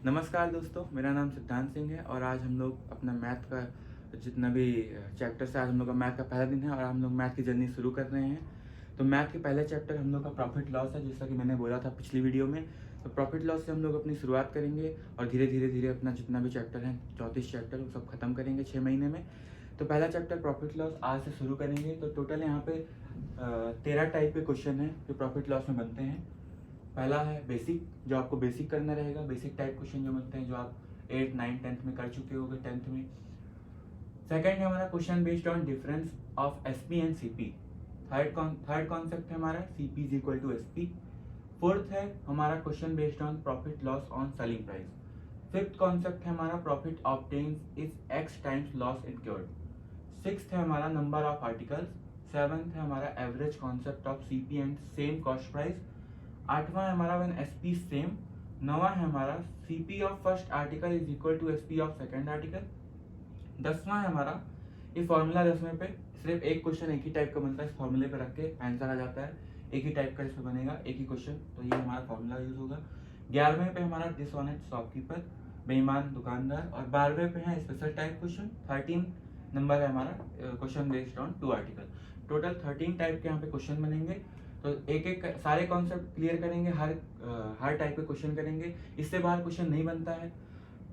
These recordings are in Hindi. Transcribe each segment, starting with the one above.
नमस्कार दोस्तों, मेरा नाम सिद्धांत सिंह है और आज हम लोग अपना मैथ का जितना भी चैप्टर से आज हम लोग का मैथ का पहला दिन है और हम लोग मैथ की जर्नी शुरू कर रहे हैं। तो मैथ के पहले चैप्टर हम लोग का प्रॉफिट लॉस है, जैसा कि मैंने बोला था पिछली वीडियो में। तो प्रॉफिट लॉस से हम लोग अपनी शुरुआत करेंगे और धीरे धीरे धीरे अपना जितना भी चैप्टर है 34 चैप्टर वो सब खत्म करेंगे 6 महीने में। तो पहला चैप्टर प्रॉफिट लॉस आज से शुरू करेंगे। तो टोटल यहाँ पे 13 टाइप के क्वेश्चन हैं जो प्रॉफिट लॉस में बनते हैं। पहला है बेसिक, जो आपको बेसिक करना रहेगा। बेसिक टाइप क्वेश्चन जो बनते हैं, जो आप 8 9 10th में कर चुके होंगे, 10th में। सेकंड है हमारा question based on difference of SP and CP. Third concept है हमारा CP is equal to SP. Fourth है हमारा question based on profit loss on selling price. Fifth concept है हमारा profit obtains is X times loss incurred. Sixth है हमारा नंबर ऑफ आर्टिकल्स। सेवंथ है हमारा average concept of CP and same cost price. आठवां है हमारा व्हेन एसपी सेम। नौवां है हमारा CP of first article is equal to SP of second article. 10वां है हमारा ये फॉर्मूला 10वें पे सिर्फ एक क्वेश्चन एक ही टाइप का बनता है, इस फॉर्मूले पे रख के आंसर आ जाता है। एक ही टाइप का इसमें बनेगा, एक ही क्वेश्चन, तो ये हमारा फॉर्मूला यूज होगा। 11वें पे हमारा डिसऑनेस्ट शॉपकीपर, बेईमान दुकानदार। और 12वें पे है स्पेशल टाइप क्वेश्चन। 13 नंबर है हमारा question based on 2 article. Total 13 type के यहाँ पे क्वेश्चन बनेंगे। तो एक एक सारे कॉन्सेप्ट क्लियर करेंगे, हर टाइप के क्वेश्चन करेंगे। इससे बाहर क्वेश्चन नहीं बनता है।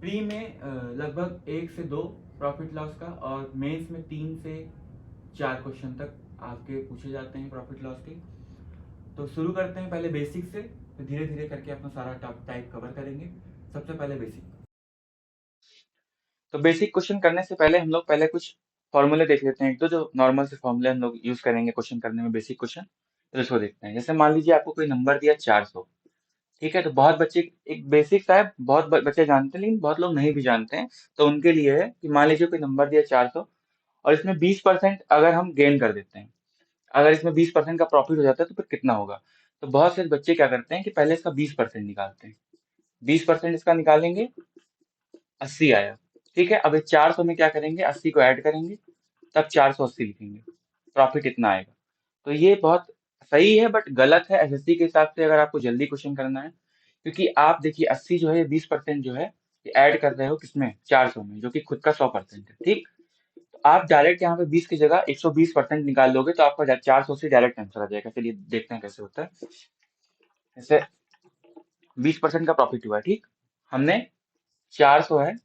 प्री में लगभग 1 से 2 प्रॉफिट लॉस का, और मेंस में 3 से 4 क्वेश्चन तक आपके पूछे जाते हैं प्रॉफिट लॉस के। तो शुरू करते हैं पहले बेसिक से, फिर धीरे धीरे करके अपना सारा टाइप कवर करेंगे। सबसे पहले बेसिक। तो बेसिक क्वेश्चन करने से पहले हम लोग पहले कुछ फॉर्मूले देख लेते हैं। एक तो जो नॉर्मल से फॉर्मूले हम लोग यूज करेंगे क्वेश्चन करने में, बेसिक क्वेश्चन, तो इसको देखते हैं। जैसे मान लीजिए आपको कोई नंबर दिया 400, ठीक है। तो बहुत बच्चे, एक बेसिक सा है, बहुत बच्चे जानते हैं लेकिन बहुत लोग नहीं भी जानते हैं। तो उनके लिए है कि मान लीजिए कोई नंबर दिया 400 और इसमें 20% अगर हम गेन कर देते हैं, अगर इसमें 20% का प्रॉफिट हो जाता है तो फिर कितना होगा। तो बहुत से बच्चे क्या करते हैं कि पहले इसका 20% निकालते हैं। 20% इसका निकालेंगे, 80 आया, ठीक है। अब ये 400 में क्या करेंगे, 80 को ऐड करेंगे, तब 480 लिखेंगे, प्रॉफिट इतना आएगा। तो ये बहुत सही है बट गलत है एसएससी के हिसाब से, अगर आपको जल्दी क्वेश्चन करना है। क्योंकि आप देखिए 80 जो है 20% जो है ये ऐड कर रहे हो किसमें, 400 में, जो कि खुद का 100% है, ठीक। तो आप डायरेक्ट यहाँ पे 20 की जगह 120% निकाल लोगे तो आपका 400 से डायरेक्ट आंसर आ जाएगा। चलिए देखते हैं कैसे होता है। जैसे 20% का प्रॉफिट हुआ, ठीक। हमने 400 है,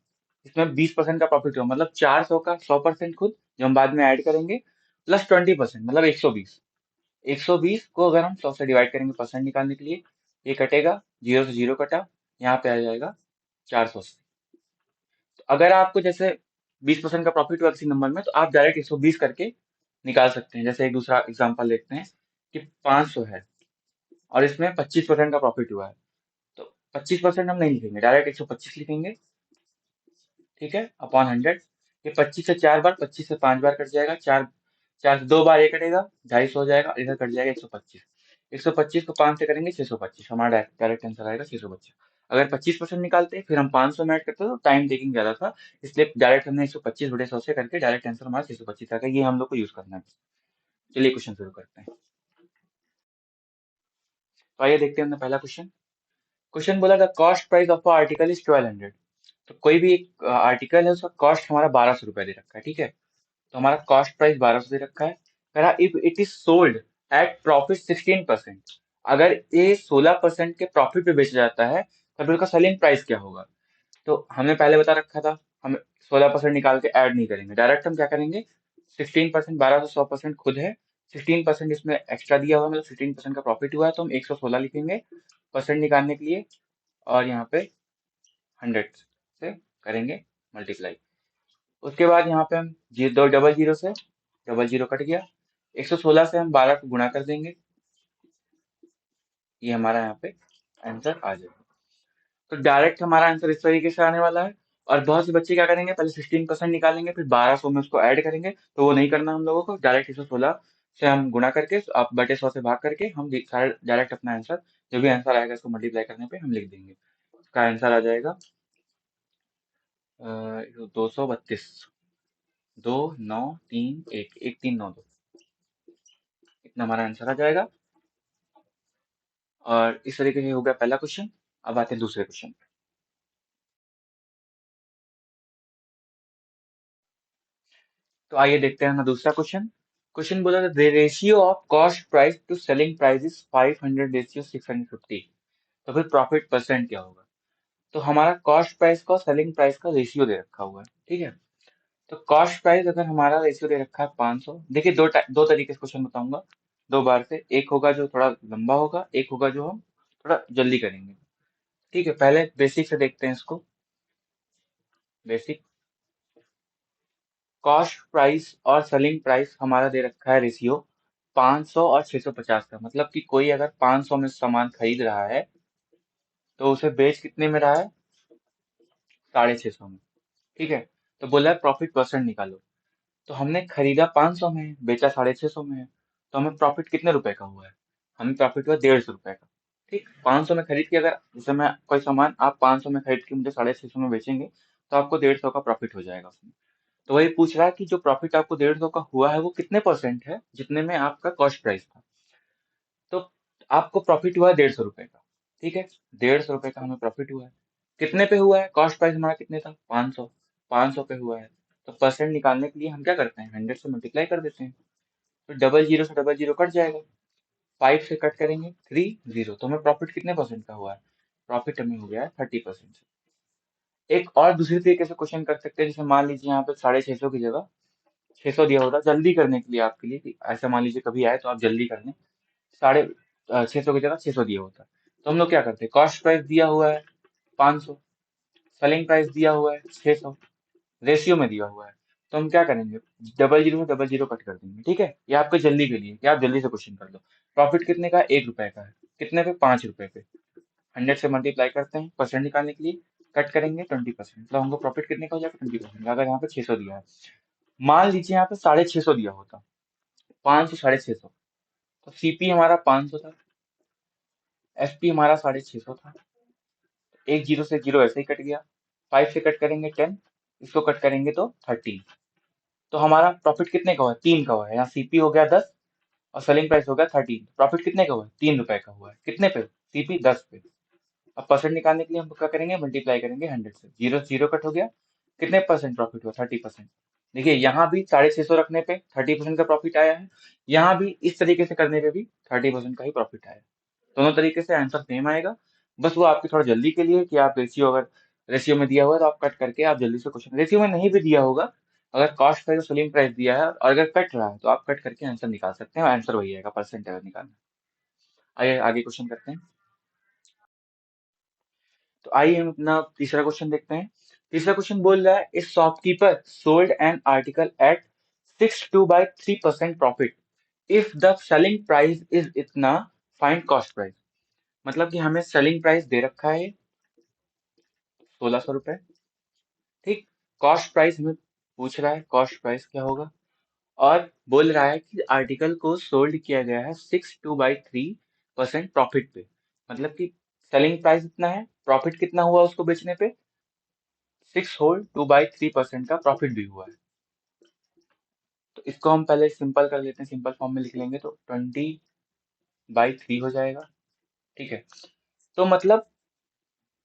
इसमें 20% का प्रॉफिट हुआ, मतलब 400 का 100% खुद, जो हम बाद में ऐड करेंगे, प्लस 20% मतलब 120। 120 को अगर हम 100 से डिवाइड करेंगे परसेंट निकालने के लिए, ये कटेगा, जीरो से जीरो कटा, यहाँ पे आ जाएगा 480। तो अगर आपको जैसे 20% का प्रॉफिट हुआ किसी नंबर में, तो आप डायरेक्ट 120 करके निकाल सकते हैं। जैसे एक दूसरा एग्जांपल देखते हैं कि 500 है और इसमें 25% का प्रॉफिट हुआ है। तो 25% हम नहीं लिखेंगे, डायरेक्ट 125 लिखेंगे, ठीक है, अपॉन 100। ये 25 से 4 बार, 25 से 5 बार कट जाएगा, 4 4 से 2 बार ये कटेगा, 250 हो जाएगा, इधर कट जाएगा 125। 125 को 5 से करेंगे 625, हमारा डायरेक्ट आंसर आएगा 625। अगर 25% निकालते फिर हम 500 में ऐड करते तो टाइम टेकिंग ज्यादा था, इसलिए डायरेक्ट हमने 125/100 से करके डायरेक्ट आंसर हमारा 625 आ गया। ये हम लोग को यूज करना है। चलिए क्वेश्चन शुरू करते हैं। तो आइए देखते हैं हमने पहला क्वेश्चन। क्वेश्चन बोला the cost price of article is 1200। तो कोई भी एक आर्टिकल है, उसका कॉस्ट हमारा 1200 रुपया दे रखा है, ठीक है। तो हमारा कॉस्ट प्राइस 1200 दे रखा है। कह रहा if it is sold at profit 16%, अगर ये 16% के प्रॉफिट पे बेचा जाता है तब उसका सेलिंग प्राइस क्या होगा। तो हमने पहले बता रखा था, हम 16% निकाल के ऐड नहीं करेंगे, डायरेक्ट हम क्या करेंगे, 16%, 1200 100% खुद है, 16% इसमें एक्स्ट्रा दिया हुआ है, मतलब 16% का प्रॉफिट हुआ है, तो हम 116 लिखेंगे परसेंट निकालने के लिए, और यहाँ पे 100 से करेंगे मल्टीप्लाई। उसके बाद यहाँ पे हम दो डबल जीरो से डबल जीरो कट गया, 116 से हम 12 को गुणा कर देंगे, ये हमारा यहाँ पे आंसर आ जाएगा। तो डायरेक्ट हमारा आंसर इस तरीके से आने वाला है। और बहुत से बच्चे क्या करेंगे, पहले 16% निकालेंगे, फिर 1200 में उसको ऐड करेंगे, तो वो नहीं करना हम लोगों को। डायरेक्ट 116 से हम गुणा करके, आप बटे 100 से भाग करके हम सारे डायरेक्ट अपना आंसर, जो भी आंसर आएगा इसको मल्टीप्लाई करने पे हम लिख देंगे। इसका आंसर आ जाएगा 232, 2931, 1392, इतना हमारा आंसर आ जाएगा। और इस तरीके से हो गया पहला क्वेश्चन। अब आते हैं दूसरे क्वेश्चन पे। तो आइए देखते हैं ना दूसरा क्वेश्चन। क्वेश्चन बोला था the ratio of cost price to selling price is 500 ratio 650। तो फिर प्रॉफिट परसेंट क्या होगा? तो हमारा कॉस्ट प्राइस का सेलिंग प्राइस का रेशियो दे रखा हुआ है, ठीक है। तो कॉस्ट प्राइस अगर हमारा रेशियो दे रखा है 500, देखिए दो तरीके से क्वेश्चन बताऊंगा, दो बार से। एक होगा जो थोड़ा लंबा होगा, एक होगा जो हम थोड़ा जल्दी करेंगे, ठीक है। पहले बेसिक से देखते हैं इसको। बेसिक कॉस्ट प्राइस और सेलिंग प्राइस हमारा दे रखा है रेशियो 500 और 650 का। मतलब कि कोई अगर 500 में सामान खरीद रहा है तो उसे बेच कितने में रहा है? 650 में, ठीक है। तो बोला है प्रॉफिट परसेंट निकालो। तो हमने खरीदा 500 में है, बेचा 650 में है, तो हमें प्रॉफिट कितने रुपए का हुआ है? हमें प्रॉफिट हुआ 150 रुपए का, ठीक। 500 में खरीद के, अगर जैसे मैं कोई सामान आप 500 में खरीद के मुझे 650 में बेचेंगे, तो आपको 150 का प्रॉफिट हो जाएगा उसमें। तो वही पूछ रहा है कि जो प्रॉफिट आपको 150 का हुआ है वो कितने परसेंट है जितने में आपका कॉस्ट प्राइस था। तो आपको प्रॉफिट हुआ है 150 रुपए का, ठीक है। 150 रुपए का हमें प्रॉफिट हुआ है। कितने पे हुआ है? कॉस्ट प्राइस हमारा कितने था? 500। 500 पे हुआ है। तो परसेंट निकालने के लिए हम क्या करते हैं? 100 से मल्टीप्लाई कर देते हैं। तो डबल जीरो से डबल जीरो कट जाएगा। 5 से कट करेंगे 3 0, तो हमें प्रॉफिट कितने परसेंट का हुआ है? प्रॉफिट हमें हो गया है 30%। एक और दूसरी तरीके से क्वेश्चन कर सकते हैं, जैसे मान लीजिए यहाँ पे 650 की जगह 600 दिया होता, जल्दी करने के लिए आपके लिए, कि ऐसा मान लीजिए कभी आए तो आप जल्दी कर लें। 650 की जगह 600 दिया होता, तो हम लोग क्या करते हैं? कॉस्ट प्राइस दिया हुआ है 500, सेलिंग प्राइस दिया हुआ है 600, रेशियो में दिया हुआ है, तो हम क्या करेंगे? डबल जीरो से डबल जीरो कट कर देंगे, ठीक है। ये आपके जल्दी के लिए, कि आप जल्दी से क्वेश्चन कर लो। प्रॉफिट कितने का? 1 रुपए का है। कितने पे? 5 रुपए पे। 100 से मल्टीप्लाई करते हैं परसेंट निकालने के लिए, कट करेंगे 20%, मतलब हमको प्रॉफिट कितने का हो जाएगा? 20%। अगर यहाँ पे 600 दिया है, मान लीजिए यहाँ पे 650 दिया होता, 500 650, तो सीपी हमारा 500 था, एफपी हमारा 650 था। एक जीरो से जीरो ऐसे ही कट गया। 5 से कट करेंगे 10, इसको कट करेंगे तो 13। तो हमारा प्रॉफिट कितने का हुआ है? 3 का हुआ है। यहाँ सीपी हो गया 10 और सेलिंग प्राइस हो गया 13। प्रॉफिट कितने का हुआ है? 3 रुपए का हुआ है। कितने पे? सीपी 10 पे। अब परसेंट निकालने के लिए हम क्या करेंगे? मल्टीप्लाई करेंगे 100 से। जीरो जीरो कट हो गया। कितने परसेंट प्रॉफिट हुआ? 30%। देखिए यहाँ भी 650 रखने पे 30% का प्रॉफिट आया है, यहाँ भी इस तरीके से करने पे भी 30% का ही प्रॉफिट आया है। दोनों तरीके से आंसर सेम आएगा। बस वो आपकी थोड़ा जल्दी के लिए, कि आप रेशियो, अगर रेशियो में दिया हुआ है तो आप कट करके आप जल्दी से क्वेश्चन, रेशियो में नहीं भी दिया होगा, अगर कॉस्ट प्राइस और सेलिंग प्राइस दिया है और अगर कट रहा है तो आप कट करके आंसर निकाल सकते हैं, और आंसर वही आएगा परसेंट अगर निकालना है। आइए आगे क्वेश्चन करते हैं। तो आइए हम अपना तीसरा क्वेश्चन देखते हैं। तीसरा क्वेश्चन बोल रहा है इस shopkeeper sold an article at 62/3% profit if the selling price is इतना, फाइंड कॉस्ट प्राइस। मतलब कि हमें सेलिंग प्राइस दे रखा है 1600 रुपए, ठीक। कॉस्ट प्राइस हमें पूछ रहा है, कॉस्ट प्राइस क्या होगा, और बोल रहा है कि आर्टिकल को सोल्ड किया गया है 62/3% प्रॉफिट पे। मतलब कि सेलिंग प्राइस इतना है, प्रॉफिट कितना हुआ उसको बेचने पे? 6/2/3% का प्रॉफिट भी हुआ है। तो इसको हम पहले सिंपल कर लेते हैं, सिंपल फॉर्म में लिख लेंगे तो 20/3 हो जाएगा, ठीक है। तो मतलब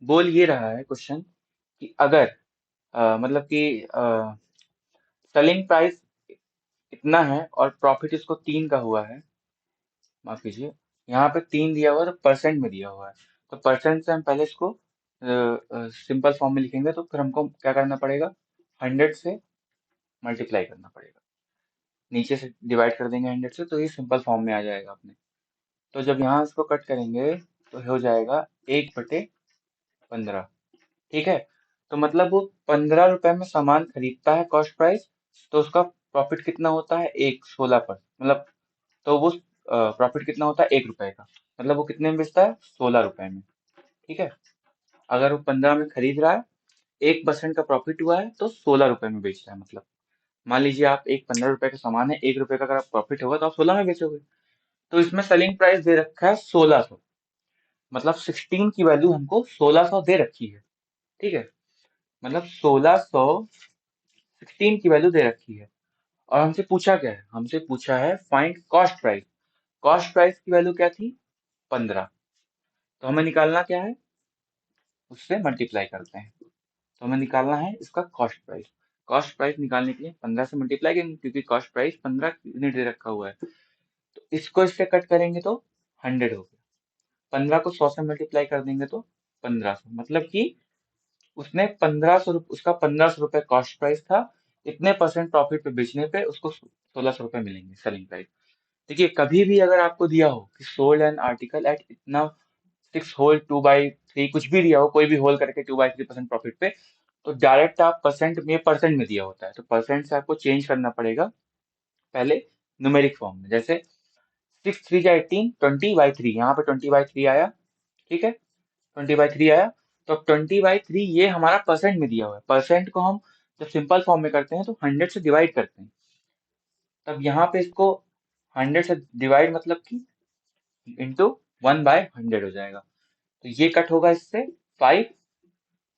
बोल ये रहा है क्वेश्चन कि अगर मतलब कि सेलिंग प्राइस इतना है और प्रॉफिट इसको 3 का हुआ है, माफ कीजिए, यहाँ पे 3 दिया हुआ है तो परसेंट में दिया हुआ है। तो परसेंट से हम पहले इसको सिंपल फॉर्म में लिखेंगे, तो फिर हमको क्या करना पड़ेगा? 100 से मल्टीप्लाई करना पड़ेगा, नीचे से डिवाइड कर देंगे 100 से, तो ये सिंपल फॉर्म में आ जाएगा अपने। तो जब यहाँ इसको कट करेंगे तो हो जाएगा 1/15, ठीक है। तो मतलब वो 15 रुपए में सामान खरीदता है कॉस्ट प्राइस, तो उसका प्रॉफिट कितना होता है? एक 16 पर, मतलब, तो वो प्रॉफिट कितना होता है? 1 रुपए का। मतलब वो कितने में बेचता है? 16 रुपए में, ठीक है। अगर वो 15 में खरीद रहा है, 1% का प्रॉफिट हुआ है तो 16 रुपए में बेच रहा है। मतलब मान लीजिए आप एक 15 रुपए का सामान है, 1 रुपए का अगर प्रॉफिट होगा तो आप 16 में बेचोगे। तो इसमें सेलिंग प्राइस दे रखा है 1600, मतलब 16 की वैल्यू हमको 1600 दे रखी है, ठीक है। मतलब 1600, 16 की वैल्यू दे रखी है। और हमसे पूछा क्या है? हमसे पूछा है find cost price. Cost price की वैल्यू क्या थी? 15। तो हमें निकालना क्या है? उससे मल्टीप्लाई करते हैं। तो हमें निकालना है इसका कॉस्ट प्राइस। कॉस्ट प्राइस निकालने के लिए 15 से मल्टीप्लाई करेंगे, क्योंकि कॉस्ट प्राइस 15 यूनिट दे रखा हुआ है। तो इसको इससे कट करेंगे तो 100 हो गया। 15 को 100 से मल्टीप्लाई कर देंगे तो 1500, मतलब कि उसने 1500, उसका 1500 रुपये कॉस्ट प्राइस था, इतने परसेंट प्रॉफिट पे बेचने पे उसको 1600 रुपये मिलेंगे सेलिंग प्राइस। देखिए, कभी भी अगर आपको दिया हो कि सोल्ड एन आर्टिकल एट इतना 6 होल 2/3, कुछ भी दिया हो, कोई भी होल करके 2/3% प्रॉफिट पे, तो डायरेक्ट आप परसेंट में दिया होता है, तो परसेंट से आपको चेंज करना पड़ेगा पहले न्यूमेरिक फॉर्म में। जैसे 6×3 = 18, 20/3, यहाँ पे 20/3 आया, ठीक है, 20/3 आया। तो अब 20/3 ये हमारा परसेंट में दिया हुआ है। परसेंट को हम जब सिंपल फॉर्म में करते हैं तो 100 से डिवाइड करते हैं, तब यहाँ पे इसको 100 से डिवाइड मतलब कि इंटू 1/100 हो जाएगा। तो ये कट होगा इससे 5,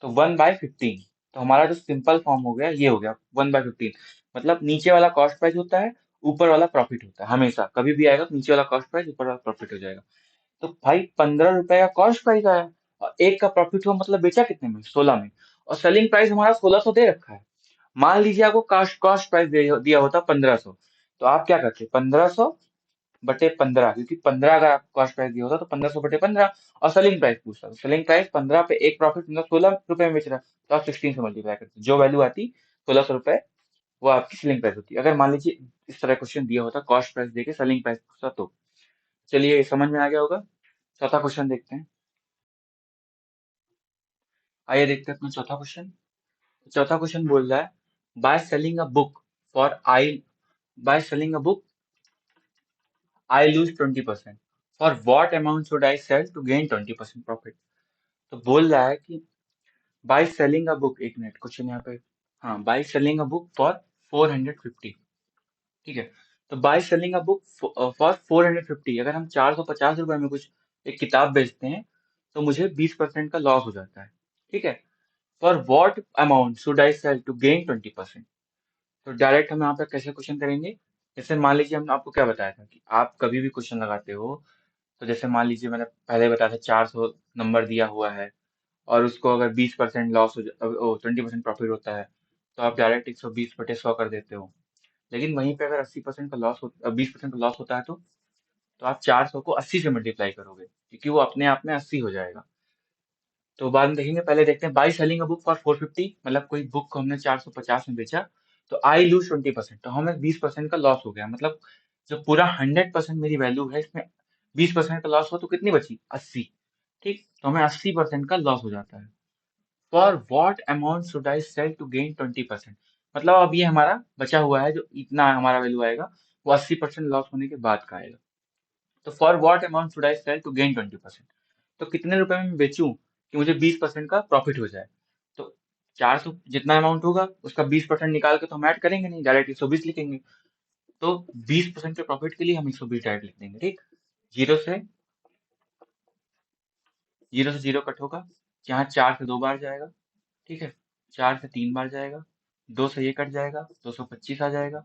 तो 1/15। तो हमारा जो सिंपल फॉर्म हो गया ये हो गया 1/15। मतलब नीचे वाला कॉस्ट प्राइस होता है, ऊपर वाला प्रॉफिट होता है, हमेशा कभी भी आएगा तो नीचे वाला कॉस्ट प्राइस, ऊपर वाला प्रॉफिट हो जाएगा। तो भाई 15 रुपए का कॉस्ट प्राइस आया और एक का प्रॉफिट हुआ, मतलब बेचा कितने में, 16 में, और सेलिंग प्राइस हमारा 1600 दे रखा है। मान लीजिए आपको कॉस्ट कॉस्ट प्राइस दिया होता 1500, तो आप क्या करते, 1500/15, क्योंकि 15 अगर आपको कॉस्ट प्राइस दिया होता तो 1500/15, और सेलिंग प्राइस पूछता, तो सेलिंग प्राइस 15 पे एक प्रॉफिट, मतलब 16 रुपए में बेच रहा, तो आप 16 से मल्टीप्लाई करते, जो वैल्यू आती 1600 रुपए, वो आपकी सेलिंग प्राइस होती है। अगर मान लीजिए इस तरह क्वेश्चन दिया होता, कॉस्ट प्राइस देके सेलिंग प्राइस पूछता, तो चलिए समझ में आ गया होगा। चौथा क्वेश्चन देखते हैं। आइए देखते हैं अपना चौथा क्वेश्चन। चौथा क्वेश्चन बोल रहा है, by selling a book for I by selling a book I lose 20%, for what amount should I sell to gain 20% profit. तो बोल रहा है कि बाय सेलिंग अ बुक, एक मिनट, क्वेश्चन यहाँ पे, हाँ, by selling a book for 450, ठीक है। तो by selling a book for 450, अगर हम 450 रुपए में कुछ एक किताब बेचते हैं तो मुझे 20% का लॉस हो जाता है, ठीक है। For what amount should I sell to gain 20%। तो डायरेक्ट हम यहाँ पे कैसे क्वेश्चन करेंगे, जैसे मान लीजिए हम आपको क्या बताया था कि आप कभी भी क्वेश्चन लगाते हो, तो जैसे मान लीजिए मैंने पहले बताया था 400 नंबर दिया हुआ है, और उसको अगर 20% लॉस 20% प्रॉफिट होता है, तो आप डायरेक्ट 120/100 कर देते हो। लेकिन वहीं पे अगर 80% का लॉस हो 20% का लॉस होता है, तो आप 400 को 80 से मल्टीप्लाई करोगे, क्योंकि वो अपने आप में 80 हो जाएगा। तो बाद में देखेंगे, पहले देखते हैं, by selling a book for 450, मतलब कोई बुक को हमने 450 में बेचा, तो आई लूज 20%, तो हमें 20% का लॉस हो गया। मतलब जो पूरा 100% मेरी वैल्यू है, इसमें 20% का लॉस हो तो कितनी बची, 80, ठीक, तो हमें 80% का लॉस हो जाता है। For what amount should I sell to gain 20%, मतलब अब ये हमारा बचा हुआ है, जो इतना हमारा वैल्यू आएगा वो 80% लॉस होने के बाद का आएगा। तो for what amount should I sell to gain 20%, तो कितने रुपए में बेचूं कि मुझे 20% का प्रॉफिट हो जाए। तो 400 जितना अमाउंट होगा उसका 20% निकाल के तो हम ऐड करेंगे नहीं, डायरेक्ट 120 लिखेंगे। तो 20% के प्रॉफिट के लिए हम 120 डायरेक्ट लिख देंगे, ठीक। जीरो से जीरो से जीरो कट होगा, यहाँ 4 से 2 बार जाएगा, ठीक है, 4 से 3 बार जाएगा, 2 से ये कट जाएगा, 225 आ जाएगा।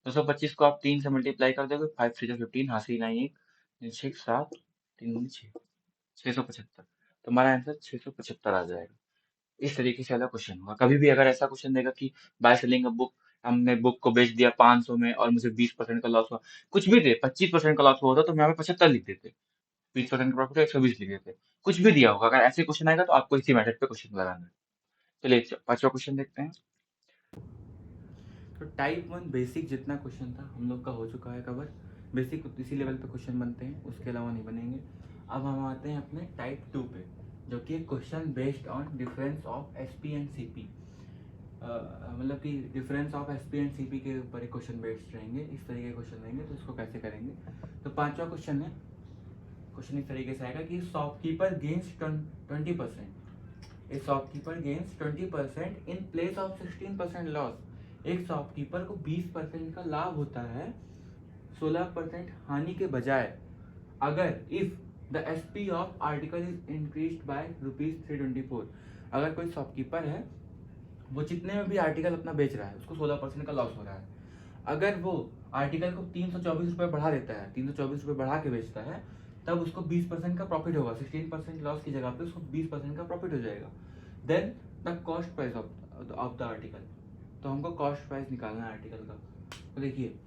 225 को आप 3 से मल्टीप्लाई कर दोगे, 5×3 = 15, हासिल ना 1, 6 7, 3 6, 675। तो हमारा आंसर 675 आ जाएगा। इस तरीके से वाला क्वेश्चन होगा। कभी भी अगर ऐसा क्वेश्चन देगा कि बाय सेलिंग अ बुक, हमने बुक को बेच दिया 500 में और मुझे 20% का लॉस हुआ, कुछ भी दे, 25% का लॉस हुआ होता तो हम यहाँ पे 75 लिख देते, 20% का प्रॉफिट 120 लिख देते, कुछ भी दिया होगा। अगर ऐसे क्वेश्चन आएगा तो आपको इसी मेथड पे क्वेश्चन लगाना है। चलिए पांचवा क्वेश्चन देखते हैं। तो टाइप 1 बेसिक जितना क्वेश्चन था हम लोग का हो चुका है कवर। बेसिक इसी लेवल पे क्वेश्चन बनते हैं, उसके अलावा नहीं बनेंगे। अब हम आते हैं अपने टाइप 2 पे, जो कि question based on difference of SP and CP. मतलब कि difference of SP and CP के ऊपर क्वेश्चन बेस्ड रहेंगे। इस तरीके के क्वेश्चन रहेंगे, तो इसको कैसे करेंगे। तो पांचवा क्वेश्चन है, क्वेश्चन इस तरीके से आएगा कि shopkeeper gains 20%, A shopkeeper gains 20% in place of 16% loss. एक शॉपकीपर को 20% का लाभ होता है 16% हानि के बजाय, अगर if the SP of article is increase by ₹324। अगर कोई शॉपकीपर है, वो जितने में भी आर्टिकल अपना बेच रहा है उसको 16% का लॉस हो रहा है, अगर वो आर्टिकल को 324 रुपये बढ़ा देता है, 324 रुपये बढ़ा के बेचता है, तब उसको 20% का प्रॉफिट होगा। 16% लॉस की जगह पे उसको 20% का प्रॉफिट हो जाएगा। Then the cost price of the article, तो हमको कॉस्ट प्राइस निकालना है आर्टिकल का। तो देखिए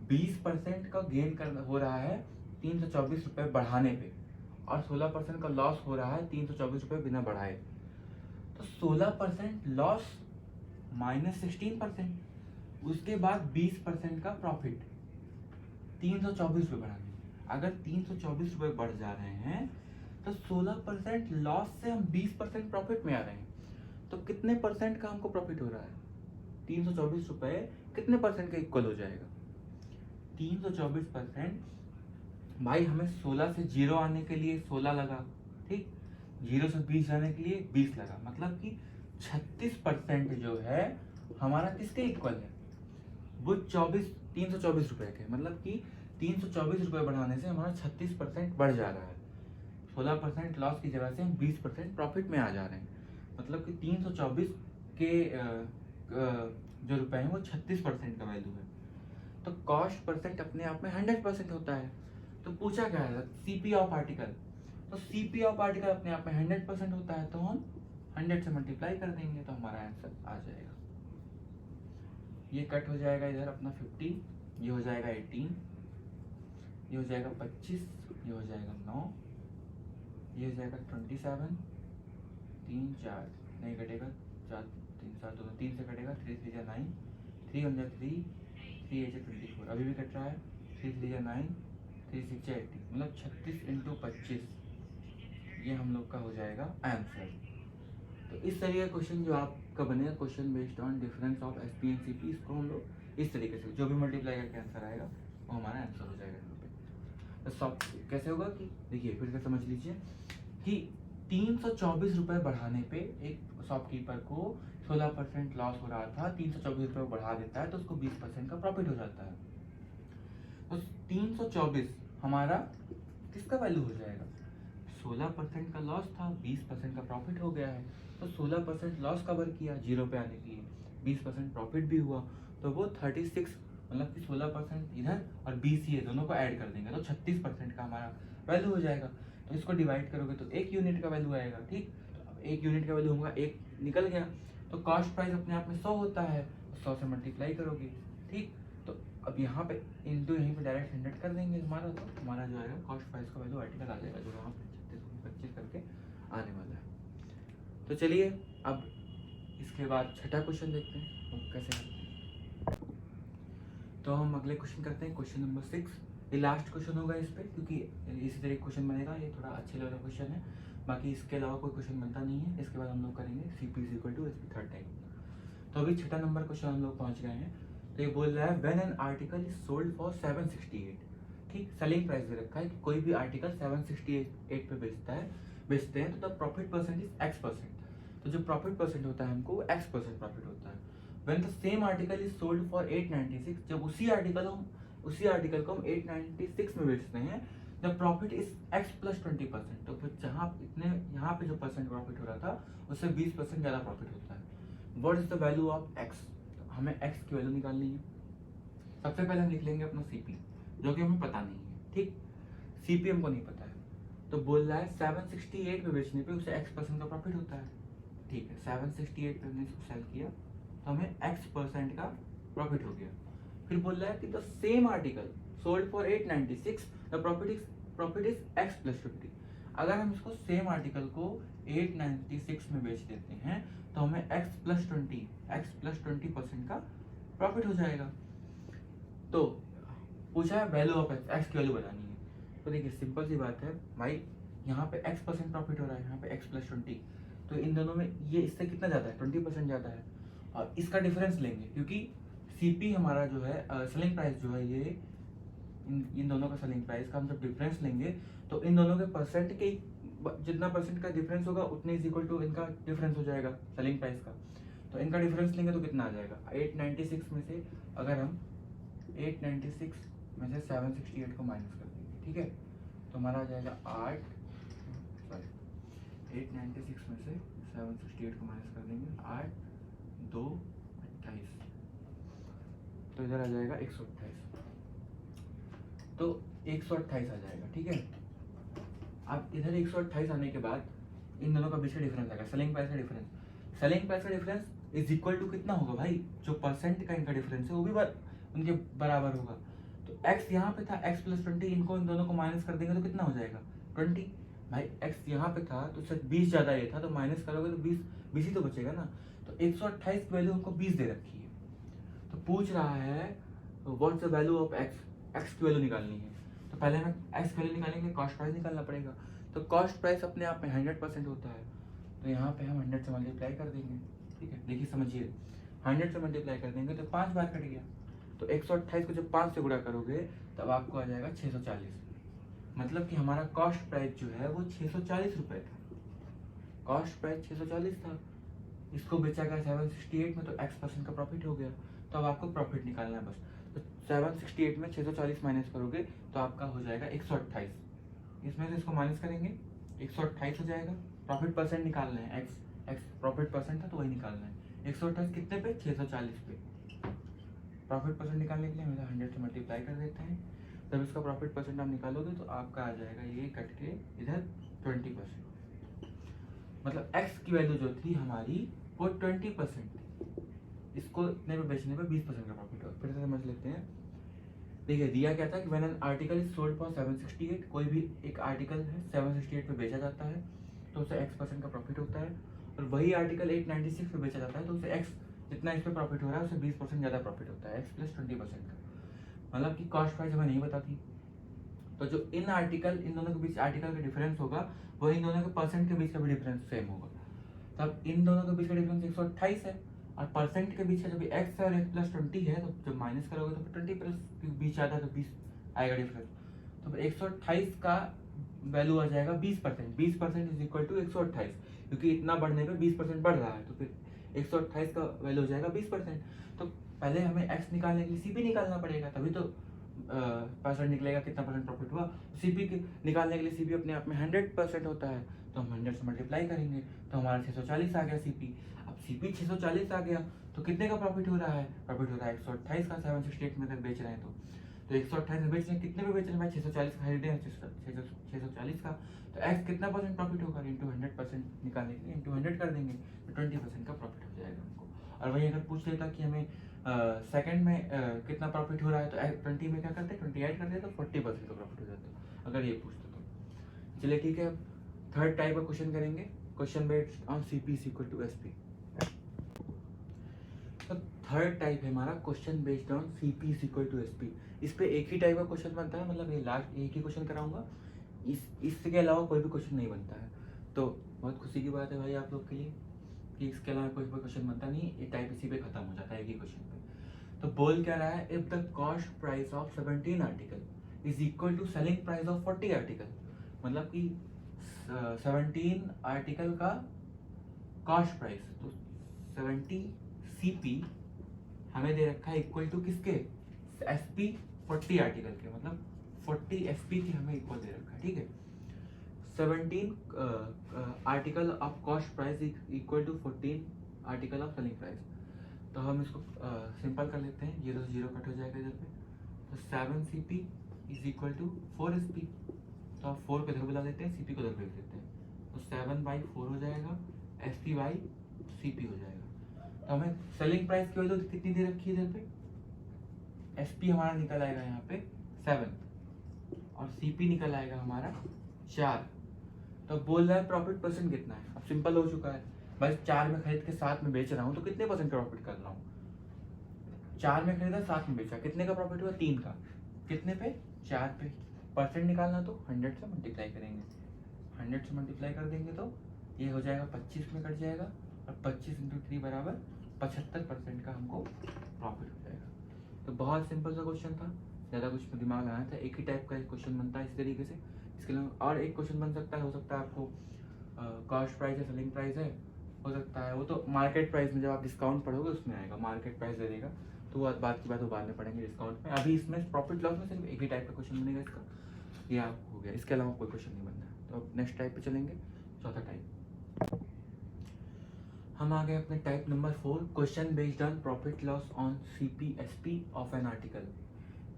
20% का गेन कर हो रहा है 324 रुपये बढ़ाने पे, और 16% का लॉस हो रहा है 324 रुपये बिना बढ़ाए। तो 16% लॉस माइनस 16%, उसके बाद 20% का प्रॉफिट 324 रुपये बढ़ाने। अगर 324 रुपये बढ़ जा रहे हैं तो 16% लॉस से हम 20% प्रॉफिट में आ रहे हैं। तो कितने परसेंट का हमको प्रॉफिट हो रहा है? 324 रुपये कितने परसेंट का इक्वल हो जाएगा? 324%। भाई हमें 16 से 0 आने के लिए 16 लगा, ठीक, 0 से 20 जाने के लिए 20 लगा, मतलब कि 36% जो है हमारा किसके इक्वल है? वो 324 रुपये के, मतलब कि 324 रुपये बढ़ाने से हमारा 36% बढ़ जा रहा है। 16% लॉस की जगह से हम 20% प्रॉफिट में आ जा रहे हैं, मतलब कि 324 के जो रुपए हैं वो 36% का वैल्यू है। तो कॉस्ट परसेंट अपने आप में 100% होता है। तो पूछा क्या है? CP of article. तो सीपी ऑफ आर्टिकल अपने आप में 100% होता है, तो हम 100 से मल्टीप्लाई कर देंगे तो हमारा आंसर आ जाएगा। ये कट हो जाएगा इधर अपना 50, ये हो जाएगा 18, ये हो जाएगा 25, ये हो जाएगा 9, ये हो जाएगा 27, 3 4 नहीं कटेगा, 4 3 7 2 3 से कटेगा, 3 3 9, 3 1 3, 3 8 24, अभी भी कट रहा है, 3 3 9, 3 6 80, मतलब 36 इंटू 25, ये हम लोग का हो जाएगा आंसर। तो इस तरीके का क्वेश्चन जो आपका बनेगा, question based on difference of SP and CP, इसको हम लोग इस तरीके से जो भी मल्टीप्लाई करके आंसर आएगा वो हमारा आंसर हो जाएगा यहाँ पे। तो सब कैसे होगा कि देखिए फिर से समझ लीजिए कि 324 रुपये बढ़ाने पे एक शॉपकीपर को 16% लॉस हो रहा था, 324 रुपये बढ़ा देता है तो उसको 20% का प्रॉफिट हो जाता है। तो 324 हमारा किसका वैल्यू हो जाएगा? 16% का लॉस था, 20% का प्रॉफिट हो गया है, तो 16% लॉस कवर किया 0 पे आने के लिए, 20% प्रॉफिट भी हुआ, तो वो 36, मतलब कि 16% इधर और 20 ये दोनों को ऐड कर देंगे तो 36% का हमारा वैल्यू हो जाएगा। तो इसको डिवाइड करोगे तो 1 यूनिट का वैल्यू आएगा, ठीक। तो अब 1 यूनिट का वैल्यू होगा, 1 निकल गया। तो कॉस्ट प्राइस अपने आप में 100 होता है, 100 से मल्टीप्लाई करोगे, ठीक। तो अब यहाँ पे इंटू यहीं पे डायरेक्ट 100 कर देंगे हमारा, तो हमारा जो आएगा कॉस्ट प्राइस का वैल्यू आर्टिकल आ जाएगा, जो वहाँ पे 36 करके आने वाला है। तो चलिए अब इसके बाद छठा क्वेश्चन देखते हैं वो कैसे करते हैं। तो हम अगले क्वेश्चन करते हैं, क्वेश्चन नंबर 6। ये लास्ट क्वेश्चन होगा इस पे, क्योंकि इसी तरह क्वेश्चन बनेगा, ये थोड़ा अच्छे लेवल का क्वेश्चन है, बाकी इसके अलावा कोई क्वेश्चन बनता नहीं है। इसके बाद हम लोग करेंगे CP = SP थर्ड टाइम। तो अभी छठा नंबर क्वेश्चन हम लोग पहुंच गए हैं। तो ये बोल रहा है when an article is sold for 768, ठीक, सेलिंग प्राइस दे रखा है कि कोई भी आर्टिकल 768 पे बेचते हैं तो the profit percent is X%। तो जो प्रॉफिट परसेंट होता है हमको वो X% प्रॉफिट होता है। When the same article is sold for 896, जब उसी आर्टिकल को हम 896 में बेचते हैं, द प्रॉफिट इज X + 20%। तो फिर यहाँ पे जो परसेंट प्रॉफिट हो रहा था उससे 20% ज़्यादा प्रॉफिट होता है। What is the value of X? हमें X की वैल्यू निकालनी है। सबसे पहले हम लिख लेंगे अपना CP, जो कि हमें पता नहीं है, ठीक, CP हमको नहीं पता है। तो बोल रहा है 768 पे बेचने पे उसे X% का प्रॉफिट होता है, ठीक है। 768 पे हमने इसको सेल किया तो हमें X% का प्रॉफिट हो गया। फिर बोल रहा है कि the same article sold for 896, the profit is X + 50। अगर हम इसको सेम आर्टिकल को 896 में बेच देते हैं तो हमें X + 20% का प्रॉफिट हो जाएगा। तो पूछा है वैल्यू ऑफ X की वैल्यू बतानी है। तो देखिए सिंपल सी बात है भाई, यहाँ पे X% प्रॉफिट हो रहा है, यहाँ पे X + 20, तो इन दोनों में ये इससे कितना ज़्यादा है? 20% ज़्यादा है। और इसका डिफरेंस लेंगे, क्योंकि CP हमारा जो है सेलिंग प्राइस जो है, ये इन दोनों का सेलिंग प्राइस का हम जब डिफरेंस लेंगे तो इन दोनों के परसेंट के जितना परसेंट का डिफरेंस होगा उतने इज इक्वल टू इनका डिफरेंस हो जाएगा सेलिंग प्राइस का। तो इनका डिफरेंस लेंगे तो कितना आ जाएगा? 896 में से अगर हम 896 में से 768 को माइनस कर देंगे, ठीक है, तो हमारा आ जाएगा 896 में से 768 को माइनस कर देंगे, 8 2 28, तो इधर आ जाएगा 128। तो 128 आ जाएगा, ठीक है। अब इधर 128 आने के बाद इन दोनों का बीच का डिफरेंस आएगा, सेलिंग प्राइस का डिफरेंस इज इक्वल टू कितना होगा भाई, जो परसेंट का इनका डिफरेंस है वो भी उनके बराबर होगा। तो x यहाँ पे था x प्लस 20, इनको इन दोनों को माइनस कर देंगे तो कितना हो जाएगा 20। भाई x यहाँ पे था तो सर 20 ज़्यादा ये था, तो माइनस करोगे तो 20 ही तो बचेगा ना। तो 128 की वैल्यू हमको 20 दे रखी है, तो पूछ रहा है what's the value of x की वैल्यू निकालनी है। तो पहले हमें x की वैल्यू निकालने के लिए कॉस्ट प्राइस निकालना पड़ेगा। तो कॉस्ट प्राइस अपने आप में 100% होता है, तो यहाँ पे हम 100 से मल्टीप्लाई कर देंगे। ठीक है, देखिए समझिए, 100 से मल्टीप्लाई कर देंगे तो 5 बार कट गया। तो 128 को जब 5 से गुणा करोगे तब आपको आ जाएगा 640। मतलब कि हमारा कॉस्ट प्राइस जो है वो 640 रुपये था। कॉस्ट प्राइस 640 था, इसको बेचा गया 768 में, तो x% का प्रॉफिट हो गया। तो अब आपको प्रॉफिट निकालना है बस। तो 768 में 640 माइनस करोगे तो आपका हो जाएगा 128। इसमें से इसको माइनस करेंगे 128 हो जाएगा। प्रॉफिट परसेंट निकालना है, x प्रॉफिट परसेंट था तो वही निकालना है। 128 कितने पे, 640 पे। प्रॉफिट परसेंट निकालने के लिए हम 100 से मल्टीप्लाई कर देते हैं। जब इसका प्रॉफिट परसेंट आप निकालोगे तो आपका आ जाएगा ये कट के इधर 20%। मतलब x की वैल्यू जो थी हमारी वो 20% थी, इसको इतने पे बेचने पे 20% का प्रॉफिट हो। फिर से समझ लेते हैं। देखिए दिया क्या था कि when an article is sold for 768, कोई भी एक आर्टिकल है 768 पे बेचा जाता है तो उसे x% का प्रॉफिट होता है। और वही आर्टिकल 896 पे बेचा जाता है तो उसे x जितना इस पे प्रॉफिट हो रहा है उसे 20% ज़्यादा प्रॉफिट होता है, x प्लस 20% का। मतलब कि कॉस्ट प्राइस हमें नहीं पता थी, तो जो इन दोनों के बीच आर्टिकल का डिफरेंस होगा वो इन दोनों के परसेंट के बीच का भी डिफरेंस सेम होगा। तब इन दोनों के बीच का डिफरेंस 128 है, और परसेंट के बीच का जब x है और x प्लस 20 है, तो जब माइनस करोगे तो फिर 20 प्लस के बीच आता है तो 20 आएगा डिफरेंस। तो 128 का वैल्यू आ जाएगा 20%। 20% इज इक्वल टू 128, क्योंकि इतना बढ़ने पे 20% बढ़ रहा है, तो फिर 128 का वैल्यू हो जाएगा 20%। तो पहले हमें x निकालने के लिए CP निकालना पड़ेगा, तभी तो परसेंट निकलेगा कितना परसेंट प्रॉफिट हुआ। CP निकालने के लिए CP अपने आप में 100% होता है, तो हम 100 से मल्टीप्लाई करेंगे तो हमारा 640 आ गया CP। अब CP 640 आ गया तो कितने का प्रॉफिट हो रहा है, प्रॉफिट हो रहा है 128 का। 768 में तक बेच रहे हैं तो 128 में बेच रहे हैं, कितने में बेच रहे हैं भाई, 640 खरीदे हैं 640 का। तो x कितना परसेंट प्रॉफिट होगा, इंटू 100% निकालने के लिए इंटू 100 कर देंगे तो 20% का प्रॉफिट हो जाएगा हमको। और वही अगर पूछ लेता कि हमें सेकंड में कितना प्रॉफिट हो रहा है, तो 20 में क्या करते, 28 करते तो 40% का प्रॉफिट हो जाता अगर ये पूछते तो। चलिए ठीक है, थर्ड टाइप का क्वेश्चन करेंगे, question based on CP is equal to SP। तो थर्ड टाइप है हमारा question based on CP is equal to SP। इस पे एक ही टाइप का क्वेश्चन बनता है, मतलब ये लास्ट एक ही क्वेश्चन कराऊंगा, इसके अलावा कोई भी क्वेश्चन नहीं बनता है। तो बहुत खुशी की बात है भाई आप लोग के लिए कि इसके अलावा कोई भी क्वेश्चन बनता नहीं, ये टाइप इसी पे खत्म हो जाता है एक ही क्वेश्चन पे। तो बोल क्या रहा है, if the cost price of 17 article is equal to selling price of 40 article. मतलब कि 17 आर्टिकल का कॉस्ट प्राइस, तो 70 CP हमें दे रखा है इक्वल टू किसके, SP 40 आर्टिकल के, मतलब 40 SP के हमें इक्वल दे रखा है। ठीक है, 17 article of cost price equal to 14 article of selling price. तो हम इसको सिंपल कर लेते हैं, 0 से 0 कट हो जाएगा इधर पे। तो 7 CP is equal to 4 SP। तो आप 4 को इधर बुला लेते हैं, CP को इधर भेज देते हैं, तो 7/4 हो जाएगा, SP/CP हो जाएगा। तो हमें सेलिंग प्राइस की वैल्यू कितनी दे रखी है इधर पे, SP हमारा निकल आएगा यहाँ पे 7 और CP निकल आएगा हमारा 4। तो बोल रहा है प्रॉफिट परसेंट कितना है। अब सिंपल हो चुका है, बस 4 में खरीद के 7 में बेच रहा हूँ तो कितने परसेंट का प्रॉफिट कर रहा हूँ। 4 में खरीदा 7 में बेचा, कितने का प्रॉफिट हुआ, 3 का। कितने पे, 4 पे। परसेंट निकालना तो 100 से मल्टीप्लाई करेंगे, 100 से मल्टीप्लाई कर देंगे तो ये हो जाएगा 25 में कट जाएगा, और 25 इंटू 3 बराबर 75% का हमको प्रॉफिट हो जाएगा। तो बहुत सिंपल सा क्वेश्चन था, ज़्यादा कुछ दिमाग लगाना था, एक ही टाइप का क्वेश्चन बनता है इस तरीके से। इसके अलावा और एक क्वेश्चन बन सकता है, हो सकता है आपको कॉस्ट प्राइस है सेलिंग प्राइस है, हो सकता है वो तो मार्केट प्राइस में जब आप डिस्काउंट पढ़ोगे उसमें आएगा, मार्केट प्राइस दे देगा, तो वो बात की बात वो बाद में पढ़ेंगे डिस्काउंट में। अभी इसमें प्रॉफिट लॉस में सिर्फ एक ही टाइप का क्वेश्चन बनेगा इसका, ये आप हो गया, इसके अलावा कोई क्वेश्चन नहीं बनना है। तो अब नेक्स्ट टाइप पे चलेंगे, चौथा टाइप। हम आ गए अपने type number 4, question based on profit loss on CP SP of an article.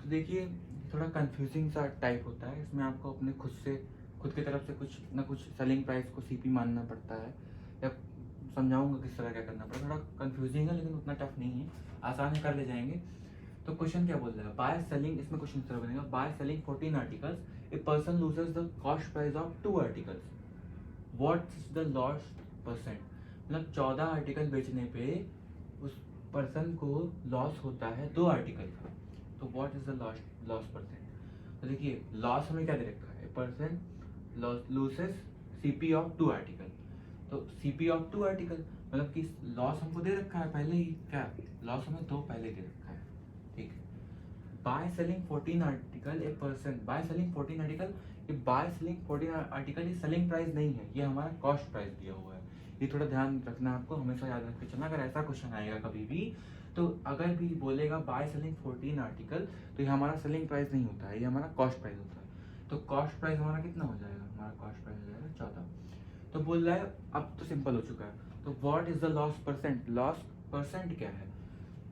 तो देखिए थोड़ा कंफ्यूजिंग सा टाइप होता है, इसमें आपको अपने खुद की तरफ से कुछ ना कुछ सेलिंग प्राइस को CP मानना पड़ता है, या समझाऊंगा किस तरह क्या करना पड़ेगा, थोड़ा कंफ्यूजिंग है लेकिन उतना टफ नहीं है, आसान है, कर ले जाएंगे। तो क्वेश्चन क्या बोल रहा है, बाय सेलिंग, इसमें क्वेश्चन तरह बनेगा, by selling 14 articles a person loses the cost price of 2 articles, what is the loss percent, मतलब 14 आर्टिकल बेचने पे उस पर्सन को लॉस होता है 2 आर्टिकल का, तो what is the loss percent. तो देखिए लॉस हमें क्या दे रखा है, a person loses CP of 2 article, तो सीपी ऑफ 2 आर्टिकल मतलब कि लॉस हमको दे रखा है पहले ही, क्या लॉस हमें 2 पहले दे रखा है, ठीक है। By selling 14 article a person, by selling 14 article, ये बाय सेलिंग 14 आर्टिकल ये सेलिंग प्राइस नहीं है, ये हमारा कॉस्ट प्राइस दिया हुआ है, ये थोड़ा ध्यान रखना आपको, हमेशा याद रख के चलना। अगर ऐसा क्वेश्चन आएगा कभी भी, तो अगर भी बोलेगा बाय सेलिंग 14 आर्टिकल, तो ये हमारा सेलिंग प्राइस नहीं होता है, ये हमारा कॉस्ट प्राइस होता है। तो कॉस्ट प्राइस हमारा कितना हो जाएगा, हमारा कॉस्ट प्राइस हो जाएगा 14। तो बोल रहा है अब तो सिंपल हो चुका है, तो what is the loss percent, loss percent क्या है,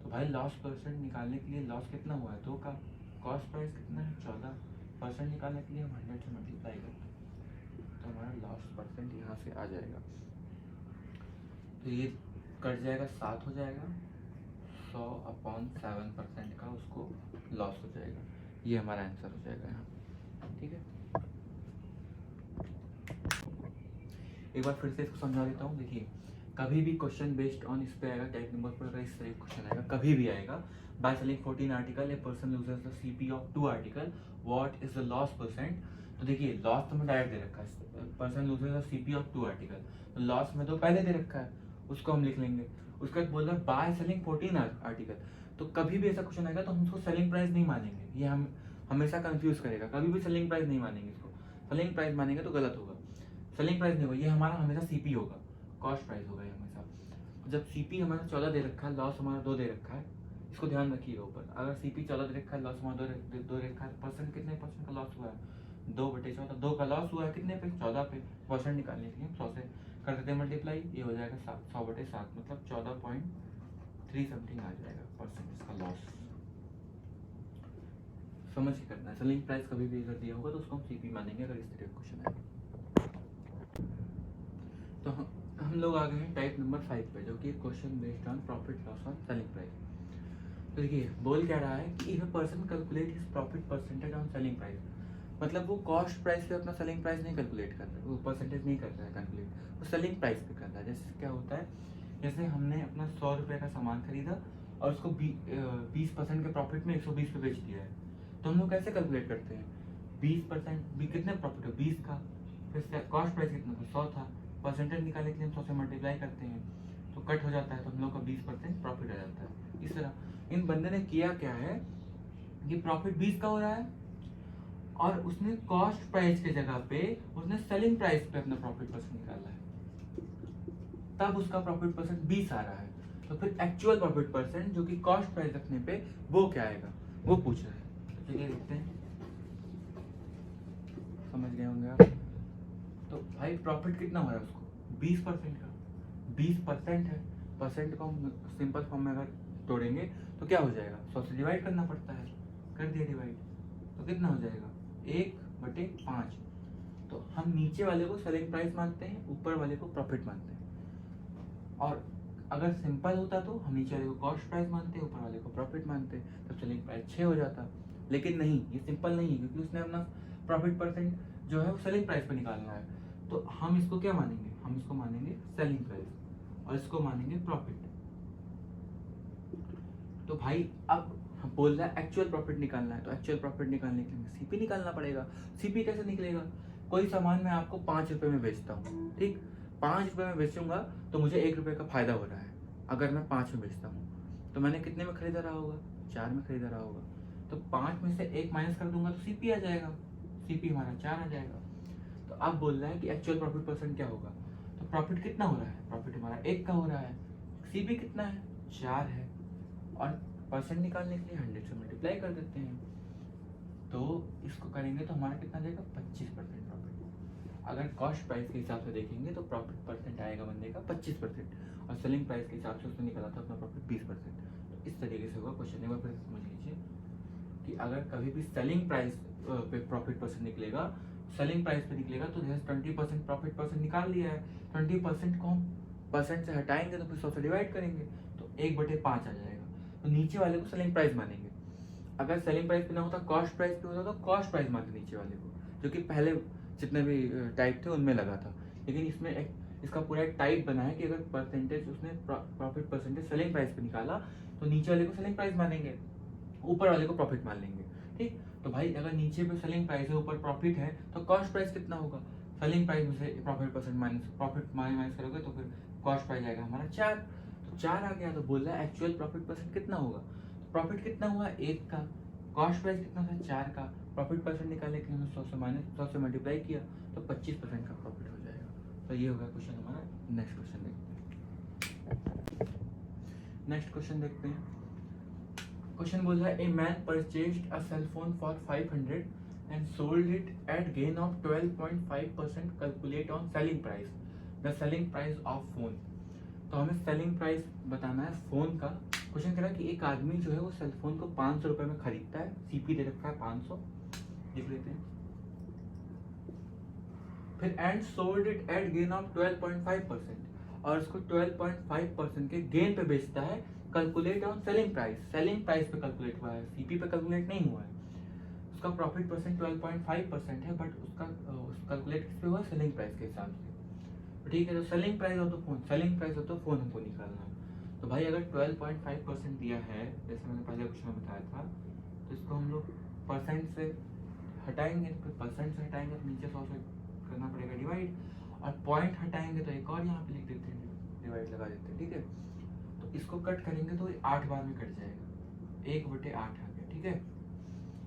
तो भाई लॉस परसेंट निकालने के लिए लॉस कितना हुआ है 2 का, कॉस्ट प्राइस कितना है 14%, निकालने के लिए हम 100 से मल्टीप्लाई करते हैं, तो हमारा लॉस परसेंट यहाँ से आ जाएगा, तो ये कट जाएगा 7 हो जाएगा, 100/7% का उसको लॉस हो जाएगा, ये हमारा आंसर हो जाएगा यहाँ, ठीक है। एक बार फिर से इसको समझा देता हूँ, देखिए कभी भी क्वेश्चन बेस्ड ऑन इस पे आएगा, टाइप नंबर पर अगर इस तरह क्वेश्चन आएगा, कभी भी आएगा, by selling 14 article a person loses the CP of 2 article, what is the loss percent. तो देखिए लॉस तो हमें डायरेक्ट दे रखा है, person loses the CP of 2 article, तो लॉस में तो पहले दे रखा है, उसको हम लिख लेंगे। उसके बाद बोल रहा है बाय सेलिंग 14 आर्टिकल, तो कभी भी ऐसा क्वेश्चन आएगा तो हम उसको सेलिंग प्राइस नहीं मानेंगे, ये हम हमेशा कंफ्यूज करेगा, कभी भी सेलिंग प्राइस नहीं मानेंगे इसको, सेलिंग प्राइस मानेंगे तो गलत होगा, सेलिंग प्राइस नहीं होगा, ये हमारा हमेशा सीपी होगा, कॉस्ट प्राइस होगा ये हमेशा। जब सीपी हमारा 14 दे रखा है, लॉस हमारा 2 दे रखा है, इसको ध्यान रखिएगा ऊपर, अगर सीपी 14 दे रखा है, लॉस हमारा 2 दे रखा है, परसेंट कितने परसेंट का लॉस हुआ है 2/14, 2 का लॉस हुआ है कितने पे 14 पे, परसेंट निकालने के लिए 100 से कर देते हैं मल्टीप्लाई, ये हो जाएगा 100/7 मतलब 14.3 समथिंग आ जाएगा परसेंट इसका लॉस, समझ के करना है। सेलिंग प्राइस कभी भी अगर दिया होगा तो उसको हम सीपी मानेंगे अगर इस तरह का क्वेश्चन आएगा। तो हम लोग आ गए हैं टाइप नंबर 5 पे, जो कि question based on profit loss on selling price. तो देखिए बोल क्या रहा है कि if a person calculate his profit percentage on selling price, मतलब वो कॉस्ट प्राइस पे अपना सेलिंग प्राइस नहीं कैलकुलेट कर रहा है, वो परसेंटेज नहीं कर रहा है कैलकुलेट, वो सेलिंग प्राइस पे कर रहा है। जैसे क्या होता है, जैसे हमने अपना 100 रुपये का सामान खरीदा और उसको 20% के प्रॉफिट में 120 पे बेच दिया है, तो हम लोग कैसे कैलकुलेट करते हैं, 20% कितने प्रॉफिट है 20 का, फिर कॉस्ट प्राइस कितना था 100 था, परसेंटेज निकालने के लिए हम 100 से मल्टीप्लाई करते हैं तो कट हो जाता है, तो हम लोग का 20% प्रॉफिट आ जाता है। इस तरह इन बंदे ने किया क्या है कि प्रॉफिट 20 का हो रहा है और उसने कॉस्ट प्राइस के जगह पे उसने सेलिंग प्राइस पे अपना प्रॉफिट परसेंट निकाला है, तब उसका प्रॉफिट परसेंट 20 आ रहा है। तो फिर एक्चुअल प्रॉफिट परसेंट जो कि कॉस्ट प्राइस रखने पे वो क्या आएगा, वो पूछ रहा है। तो चलिए देखते हैं, समझ गए होंगे आप। तो भाई प्रॉफिट कितना हो रहा है उसको 20% का, 20% है, परसेंट को हम सिंपल फॉर्म में अगर तोड़ेंगे तो क्या हो जाएगा, 100 से डिवाइड करना पड़ता है, कर दिया डिवाइड, तो कितना हो जाएगा 1/5। तो हम नीचे वाले को सेलिंग प्राइस मानते हैं, ऊपर वाले को प्रॉफिट मानते हैं, और अगर सिंपल होता तो हम नीचे वाले को कॉस्ट प्राइस मानते, ऊपर वाले को प्रॉफिट मानते, तब सेलिंग प्राइस 6 हो जाता। लेकिन नहीं, ये सिंपल नहीं है, क्योंकि उसने अपना प्रॉफिट परसेंट जो है वो सेलिंग प्राइस पे निकालना है, तो हम इसको क्या मानेंगे, हम इसको मानेंगे सेलिंग प्राइस और इसको मानेंगे प्रॉफिट। तो भाई अब हम बोल रहा है एक्चुअल प्रॉफिट निकालना है, तो एक्चुअल प्रॉफिट निकालने के लिए सीपी निकालना पड़ेगा। सीपी कैसे निकलेगा, कोई सामान मैं आपको 5 रुपए में बेचता हूँ, ठीक, 5 रुपए में बेचूंगा तो मुझे 1 रुपए का फायदा हो रहा है, अगर मैं 5 में बेचता हूँ तो मैंने कितने में खरीदा रहा होगा, 4 में खरीदा रहा होगा, तो 5 में से 1 माइनस कर दूंगा तो सीपी आ जाएगा, सीपी हमारा 4 आ जाएगा। तो अब बोल रहा है कि एक्चुअल प्रॉफिट परसेंट क्या होगा, तो प्रॉफिट कितना हो रहा है, प्रॉफिट हमारा 1 का हो रहा है, सीपी कितना है 4 है, और परसेंट निकालने के लिए 100 से मल्टीप्लाई कर देते हैं, तो इसको करेंगे तो हमारा कितना जाएगा 25% प्रॉफिट। अगर कॉस्ट प्राइस के हिसाब से देखेंगे तो प्रॉफिट परसेंट आएगा बंदे का 25%, और सेलिंग प्राइस के हिसाब से उसने निकाला था अपना प्रॉफिट 20%। तो इस तरीके से होगा क्वेश्चन, एक बार फिर समझ लीजिए कि अगर कभी भी सेलिंग प्राइस पे प्रॉफिट परसेंट निकलेगा, सेलिंग प्राइस पे निकलेगा, तो जैसे 20% प्रॉफिट परसेंट निकाल लिया है, 20% को हम परसेंट से हटाएंगे तो फिर 100 से डिवाइड करेंगे तो 1/5 आ जाएगा। तो नीचे वाले को सेलिंग प्राइस मानेंगे। अगर सेलिंग प्राइस पे ना होता, कॉस्ट प्राइस पे होता तो कॉस्ट प्राइस मानते नीचे वाले को, जो कि पहले जितने भी टाइप थे उनमें लगा था। लेकिन इसमें इसका पूरा एक टाइप बना है कि अगर परसेंटेज उसने प्रॉफिट परसेंटेज सेलिंग प्राइस पे निकाला तो नीचे वाले को सेलिंग प्राइस मानेंगे, ऊपर वाले को प्रॉफिट मान लेंगे। ठीक, तो भाई अगर नीचे पे सेलिंग प्राइस है, ऊपर प्रॉफिट है, तो कॉस्ट प्राइस कितना होगा? सेलिंग प्राइस में से profit percent minus profit minus करोगे तो फिर कॉस्ट प्राइस आएगा हमारा 4। तो 4 आ गया, तो बोल रहा है एक्चुअल प्रॉफिट परसेंट कितना होगा। तो प्रॉफिट कितना हुआ 1 का, कॉस्ट प्राइस कितना था 4 का, प्रॉफिट परसेंट निकाले कि हमने 100 से मल्टीप्लाई किया तो 25% का प्रॉफिट हो जाएगा। तो ये होगा क्वेश्चन हमारा। नेक्स्ट क्वेश्चन देखते हैं। नेक्स्ट क्वेश्चन देखते हैं। क्वेश्चन बोल रहा है a man purchased a cell phone for 500 and sold it at gain of 12.5%, calculate on selling price the selling price of phone. तो हमें सेलिंग प्राइस बताना है फोन का। क्वेश्चन कह रहा है कि एक आदमी जो है वो सेल फोन को 500 रुपए में खरीदता है, सीपी दे रखा है 500, लिख लेते हैं। फिर and sold it at gain of 12.5%, और उसको 12.5% के गेन पे बेचता है। Calculate on selling price, selling price पे कैलकुलेट हुआ है, सीपी पे कैलकुलेट नहीं हुआ है। उसका प्रॉफिट परसेंट 12.5% है, बट उसका कैलकुलेट किस पे हुआ? सेलिंग प्राइस के हिसाब से। तो ठीक है, तो selling price of the phone, selling price of the phone हमको निकालना है। तो भाई अगर 12.5% दिया है, जैसे मैंने पहले क्वेश्चन में बताया था, तो इसको हम लोग परसेंट से हटाएंगे, तो परसेंट से हटाएंगे तो नीचे 100 से करना पड़ेगा डिवाइड, और पॉइंट हटाएंगे तो एक और यहाँ पे लिख देते हैं, डिवाइड लगा देते हैं। ठीक है, तो इसको कट करेंगे तो 8 बार में कट जाएगा, 1/8 आ गया। ठीक है,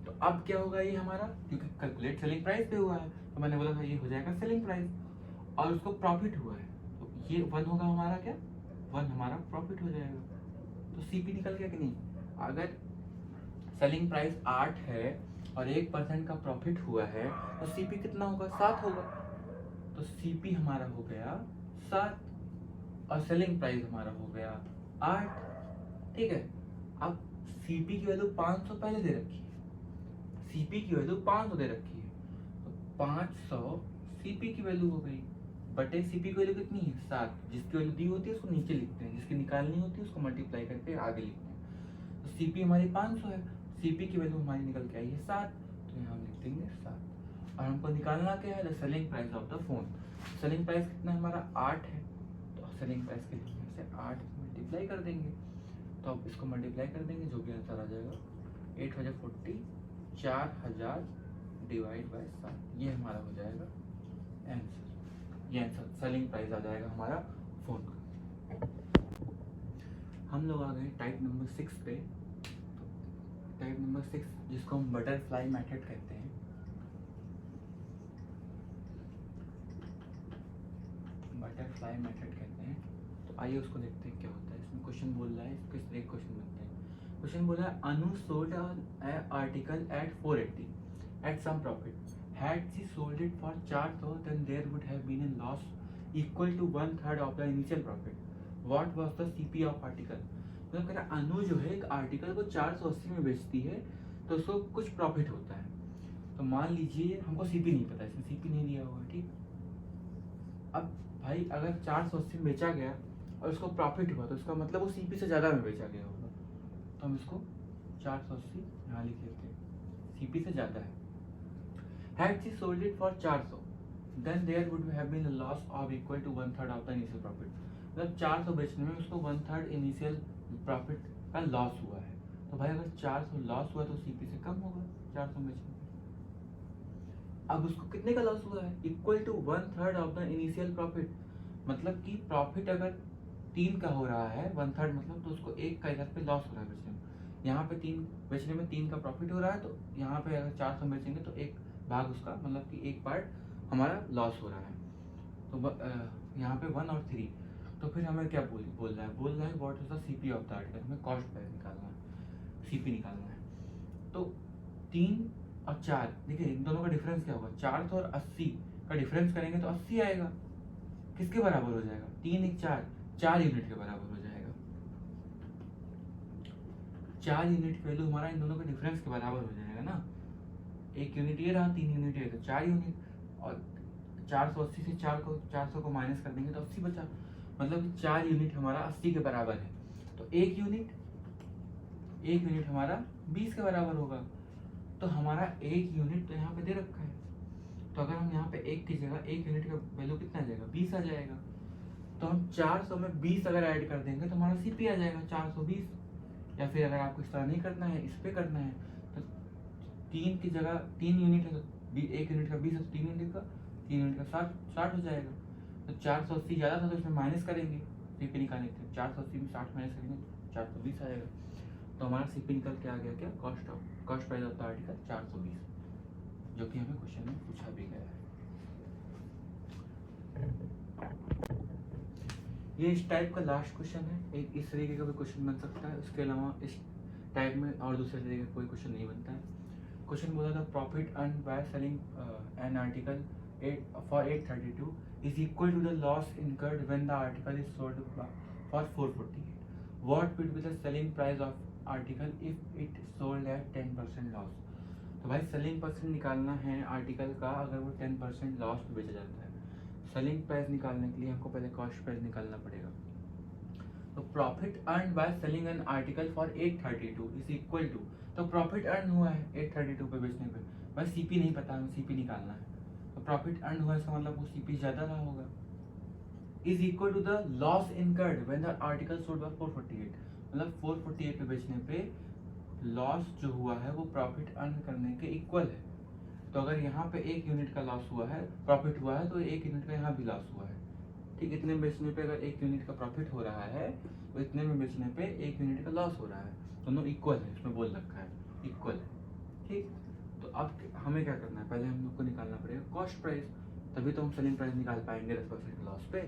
तो अब क्या होगा ये हमारा, क्योंकि कैलकुलेट सेलिंग प्राइस पे हुआ है तो मैंने बोला था ये हो जाएगा सेलिंग प्राइस, और उसको प्रॉफिट हुआ है तो ये 1 होगा हमारा, क्या 1 हमारा प्रॉफिट हो जाएगा। तो सीपी निकल गया कि नहीं? अगर सेलिंग प्राइस 8 है और 1% का प्रॉफिट हुआ है तो सीपी कितना होगा? 7 होगा। तो सीपी हमारा हो गया 7 और सेलिंग प्राइस हमारा हो गया 8। ठीक है, अब सीपी की वैल्यू 500 पहले दे रखी है, सीपी की वैल्यू 500 दे रखी है, तो 500 सीपी की वैल्यू हो गई, बटे सीपी की वैल्यू कितनी है? 7। जिसकी वैल्यू दी होती है उसको नीचे लिखते हैं, जिसकी निकालनी होती है उसको मल्टीप्लाई करके आगे लिखते हैं। तो सीपी हमारी 500 है, सीपी की वैल्यू हमारी निकल के आई है 7, तो यहाँ हम लिख देंगे 7। और हमको निकालना क्या है? The selling price of the phone. Selling price कितना है हमारा? 8 है, तो सेलिंग प्राइस के लिए से 8 मल्टीप्लाई कर देंगे, तो अब इसको मल्टीप्लाई कर देंगे, जो भी आंसर आ जाएगा 8 वजह 40, 4000 डिवाइड बाय 7, ये हमारा हो जाएगा आंसर। ये आंसर सेलिंग प्राइस आ जाएगा हमारा फोन का। हम लोग आ गए टाइप नंबर 6 पे। टाइप नंबर 6 जिसको हम बटरफ्लाई मेथड कहते हैं। बटरफ्लाई मेथड कहते हैं। तो आइए उसको देखते हैं क्या होता है। इसमें क्वेश्चन बोल रहा है, किस एक क्वेश्चन बनते हैं। क्वेश्चन बोल रहा है अनु sold an article at 480 at some profit. Had she sold it for 400, then there would have been a loss equal to 1/3 of the initial profit. What was the CP of article? मतलब कह रहा अनु जो है एक आर्टिकल को 480 में बेचती है तो उसको कुछ प्रॉफिट होता है। तो मान लीजिए हमको सीपी नहीं पता, इसमें सीपी नहीं दिया हुआ। ठीक, अब भाई अगर 480 में बेचा गया और उसको प्रॉफिट हुआ तो उसका मतलब वो सीपी से ज़्यादा में बेचा गया होगा, तो हम इसको 480 यहाँ लिख लेते हैं, सीपी से ज़्यादा है। Had she sold it for 400, then there would have been a loss of equal to 1/3 of the initial profit. मतलब 400 बेचने में उसको 1/3 इनिशियल प्रॉफिट का लॉस हुआ है। तो भाई अगर 400 लॉस हुआ तो सीपी से कम होगा 400 बेचने में। अब उसको कितने का लॉस हुआ है? Equal to 1/3 of the initial profit. मतलब कि प्रॉफिट अगर 3 का हो रहा है 1/3 मतलब, तो उसको 1 का इधर पे लॉस हो रहा है बेचने में। यहाँ पे 3 बेचने में 3 का प्रॉफिट हो रहा है, तो यहाँ पे अगर 400 बेचेंगे तो एक भाग उसका मतलब कि एक पार्ट हमारा लॉस हो रहा है। तो यहाँ पे 1 और 3, तो फिर हमें क्या बोल रहा है what is the CP of the article. हमें कॉस्ट प्राइस निकालना है, सीपी निकालना है। तो 3 और 4 देखिए इन दोनों का डिफरेंस क्या होगा? 400 और 80 का डिफरेंस करेंगे तो 80 आएगा। किसके बराबर हो जाएगा? 3 1 4 यूनिट के बराबर हो जाएगा। 4 यूनिट वैल्यू हमारा इन दोनों के डिफरेंस के बराबर हो जाएगा ना। 1 यूनिट ये रहा, 3 यूनिट ये, तो 4 यूनिट। और 480 से 400 को माइनस कर देंगे तो 80 बचा। मतलब 4 यूनिट हमारा 80 के बराबर है, तो एक यूनिट हमारा 20 के बराबर होगा। तो हमारा एक यूनिट तो यहाँ पे दे रखा है, तो अगर हम यहाँ पे एक की जगह एक यूनिट का वैल्यू कितना आ जाएगा, 20 आ जाएगा। तो हम 400 में 20 अगर ऐड कर देंगे तो हमारा सीपी आ जाएगा 420। या फिर अगर आपको इस तरह नहीं करना है, इस पे करना है, तो 3 की जगह 3 यूनिट है, तो एक यूनिट का 20 है, तो 3 यूनिट का 60 हो जाएगा। तो 480 ज़्यादा था तो इसमें माइनस करेंगे, सीपी निकालने के लिए 480 में 60 माइनस करेंगे, 420 आएगा। तो हमारा सीपी निकल के आ गया क्या, cost price of the article 420, जो कि हमें क्वेश्चन में पूछा भी गया है। ये इस टाइप का लास्ट क्वेश्चन है। एक इस तरीके का भी क्वेश्चन बन सकता है, उसके अलावा इस टाइप में और दूसरे तरीके का कोई क्वेश्चन नहीं बनता है। क्वेश्चन बोला था profit earn by selling an article for 832 is equal to the loss incurred when the article is sold for 448। What will be the selling price of article if it sold at 10% loss. तो भाई सेलिंग परसेंट निकालना है आर्टिकल का अगर वो 10% लॉस पे बेचा जाता है। सेलिंग प्राइस निकालने के लिए हमको पहले कॉस्ट प्राइस निकालना पड़ेगा। तो profit earn by selling an article for 832 is equal to, तो प्रॉफिट अर्न हुआ है 832 पे बेचने पे, भाई सीपी नहीं पता, हमें सीपी निकालना है। तो प्रॉफिट अर्न हुआ है इसका मतलब वो सीपी ज़्यादा रहा होगा, is equal to the loss incurred when the article sold by 448, मतलब 448 पे बेचने पे लॉस जो हुआ है वो प्रॉफिट अर्न करने के इक्वल है। तो अगर यहाँ पे एक यूनिट का लॉस हुआ है, प्रॉफिट हुआ है, तो एक यूनिट का यहाँ भी लॉस हुआ है। ठीक, इतने में बेचने पे अगर एक यूनिट का प्रॉफिट हो रहा है तो इतने में बेचने पे एक यूनिट का लॉस हो रहा है, दोनों इक्वल है, इसमें बोल रखा है इक्वल है। ठीक, तो अब हमें क्या करना है, पहले हम लोग को निकालना पड़ेगा कॉस्ट प्राइस, तभी तो हम सेलिंग प्राइस निकाल पाएंगे 10% लॉस पे।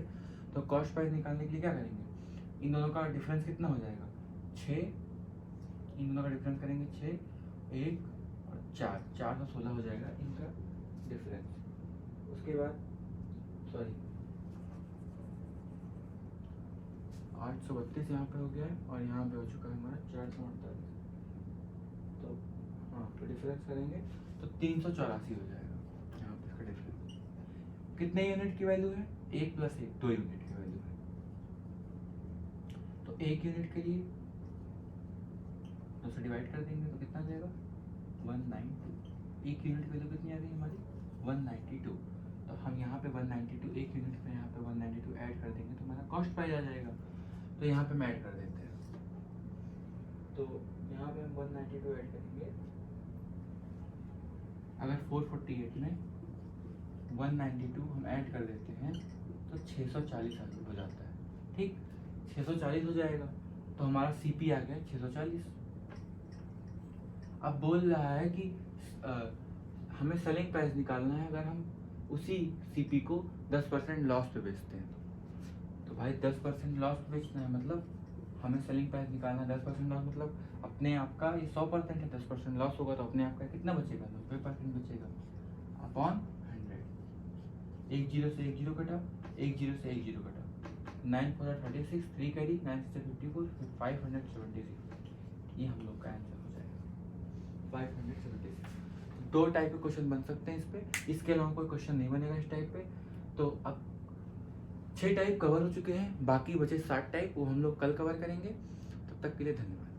तो कॉस्ट प्राइस निकालने के लिए क्या करेंगे, इन दोनों का डिफरेंस कितना हो जाएगा, 6, इन दोनों का डिफरेंस करेंगे 6, 1 और 4, 4 का 16 हो जाएगा इनका डिफरेंस। उसके बाद 832 यहाँ पे हो गया है और यहाँ पे हो चुका है हमारा 448। तो हाँ, तो डिफरेंस करेंगे तो 384 हो जाएगा यहाँ पे इसका डिफरेंस। कितने यूनिट की वैल्यू है, 1 + 1 2 यूनिट की वैल्यू है। तो एक यूनिट के लिए 2 से डिवाइड कर देंगे तो कितना जाएगा, 192। एक यूनिट की वैल्यू कितनी आ गई हमारी, 192। तो हम यहाँ पे 192 एक यूनिट में यहाँ पे 192 ऐड कर देंगे तो हमारा कॉस्ट प्राइस आ जाएगा। तो यहाँ पे हम ऐड कर देते हैं, तो यहाँ पे हम 192 ऐड करेंगे। अगर 448 में 192 हम ऐड कर देते हैं तो 640 हो जाता है। ठीक, 640 हो जाएगा, तो हमारा सीपी आ गया 640। अब बोल रहा है कि हमें सेलिंग प्राइस निकालना है अगर हम उसी सीपी को 10% लॉस पे बेचते हैं। तो भाई 10% लॉस पे बेचना है, मतलब हमें सेलिंग प्राइस निकालना है 10% लॉस, मतलब अपने आप का ये 100% है, 10% लॉस होगा तो अपने आप का कितना बचेगा, 90% बचेगा अपॉन 100। 1 0 से 1 0 कटा, 1 0 से 1 0 कटा, 9 4 36, 3 कैरी, 9 6 54, 576। ये हम लोग का आंसर हो जाएगा 576। 2 टाइप के क्वेश्चन बन सकते हैं इस पे, इसके अलावा कोई क्वेश्चन नहीं बनेगा इस टाइप पे। तो अब 6 टाइप कवर हो चुके हैं, बाकी बचे 7 टाइप, वो हम लोग कल कवर करेंगे। तब तक के लिए धन्यवाद।